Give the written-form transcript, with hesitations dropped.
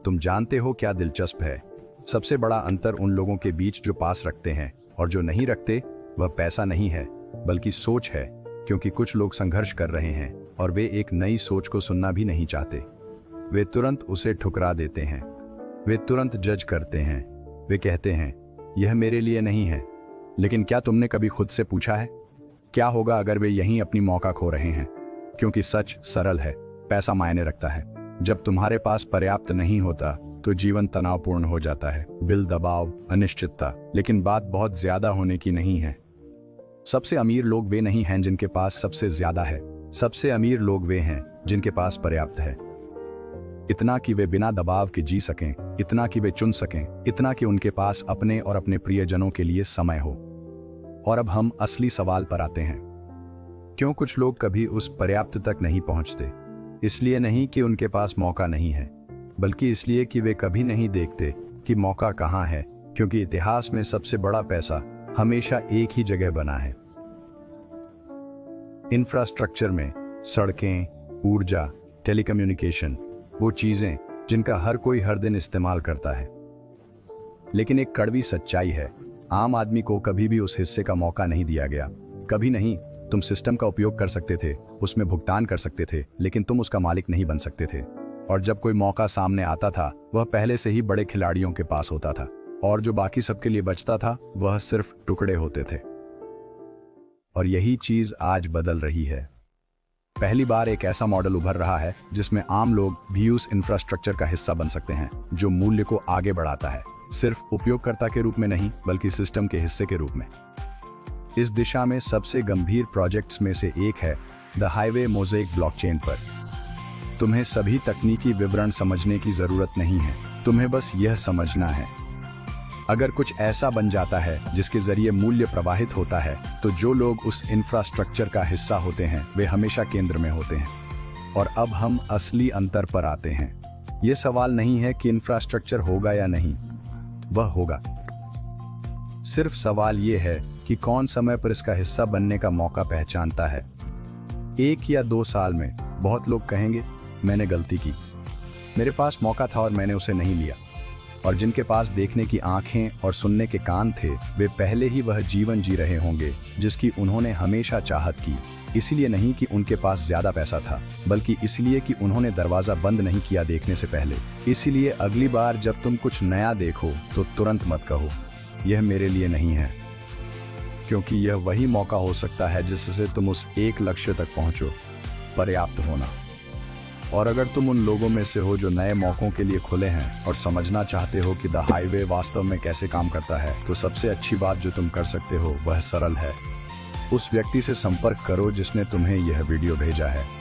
तुम जानते हो क्या दिलचस्प है? सबसे बड़ा अंतर उन लोगों के बीच जो पास रखते हैं और जो नहीं रखते, वह पैसा नहीं है बल्कि सोच है। क्योंकि कुछ लोग संघर्ष कर रहे हैं और वे एक नई सोच को सुनना भी नहीं चाहते। वे तुरंत उसे ठुकरा देते हैं। वे तुरंत जज करते हैं। वे कहते हैं, यह मेरे लिए नहीं है। लेकिन क्या तुमने कभी खुद से पूछा है, क्या होगा अगर वे यहीं अपनी मौका खो रहे हैं? क्योंकि सच सरल है, पैसा मायने रखता है। जब तुम्हारे पास पर्याप्त नहीं होता तो जीवन तनावपूर्ण हो जाता है, बिल, दबाव, अनिश्चितता। लेकिन बात बहुत ज्यादा होने की नहीं है। सबसे अमीर लोग वे नहीं हैं जिनके पास सबसे ज्यादा है। सबसे अमीर लोग वे हैं जिनके पास पर्याप्त है। इतना कि वे बिना दबाव के जी सकें, इतना कि वे चुन सकें, इतना कि उनके पास अपने और अपने प्रियजनों के लिए समय हो। और अब हम असली सवाल पर आते हैं। क्यों कुछ लोग कभी उस पर्याप्त तक नहीं पहुंचते? इसलिए नहीं कि उनके पास मौका नहीं है, बल्कि इसलिए कि वे कभी नहीं देखते कि मौका कहां है। क्योंकि इतिहास में सबसे बड़ा पैसा हमेशा एक ही जगह बना है, इंफ्रास्ट्रक्चर में। सड़कें, ऊर्जा, टेलीकम्युनिकेशन, वो चीजें जिनका हर कोई हर दिन इस्तेमाल करता है। लेकिन एक कड़वी सच्चाई है, आम आदमी को कभी भी उस हिस्से का मौका नहीं दिया गया। कभी नहीं। तुम सिस्टम का उपयोग कर सकते थे, उसमें भुगतान कर सकते थे, लेकिन तुम उसका मालिक नहीं बन सकते थे। और जब कोई मौका सामने आता था, वह पहले से ही बड़े खिलाड़ियों के पास होता था, और जो बाकी सबके लिए बचता था वह सिर्फ टुकड़े होते थे। और यही चीज आज बदल रही है। पहली बार एक ऐसा मॉडल उभर रहा है जिसमें आम लोग भी उस इंफ्रास्ट्रक्चर का हिस्सा बन सकते हैं जो मूल्य को आगे बढ़ाता है, सिर्फ उपयोगकर्ता के रूप में नहीं बल्कि सिस्टम के हिस्से के रूप में। इस दिशा में सबसे गंभीर प्रोजेक्ट्स में से एक है द हाईवे मोज़ेक ब्लॉकचेन पर। तुम्हें सभी तकनीकी विवरण समझने की जरूरत नहीं है, तुम्हें बस यह समझना है, अगर कुछ ऐसा बन जाता है जिसके जरिए मूल्य प्रवाहित होता है, तो जो लोग उस इंफ्रास्ट्रक्चर का हिस्सा होते हैं वे हमेशा केंद्र में होते हैं। और अब हम असली अंतर पर आते हैं। यह सवाल नहीं है कि इंफ्रास्ट्रक्चर होगा या नहीं, वह होगा। सिर्फ सवाल यह है कि कौन समय पर इसका हिस्सा बनने का मौका पहचानता है। 1 या 2 साल में बहुत लोग कहेंगे, मैंने गलती की, मेरे पास मौका था और मैंने उसे नहीं लिया। और जिनके पास देखने की आंखें और सुनने के कान थे, वे पहले ही वह जीवन जी रहे होंगे जिसकी उन्होंने हमेशा चाहत की। इसलिए नहीं कि उनके पास ज्यादा पैसा था, बल्कि इसलिए कि उन्होंने दरवाजा बंद नहीं किया देखने से पहले। इसलिए अगली बार जब तुम कुछ नया देखो तो तुरंत मत कहो, यह मेरे लिए नहीं है, क्योंकि यह वही मौका हो सकता है जिससे तुम उस एक लक्ष्य तक पहुंचो, पर्याप्त होना। और अगर तुम उन लोगों में से हो जो नए मौकों के लिए खुले हैं और समझना चाहते हो कि द हाईवे वास्तव में कैसे काम करता है, तो सबसे अच्छी बात जो तुम कर सकते हो वह सरल है। उस व्यक्ति से संपर्क करो जिसने तुम्हें यह वीडियो भेजा है।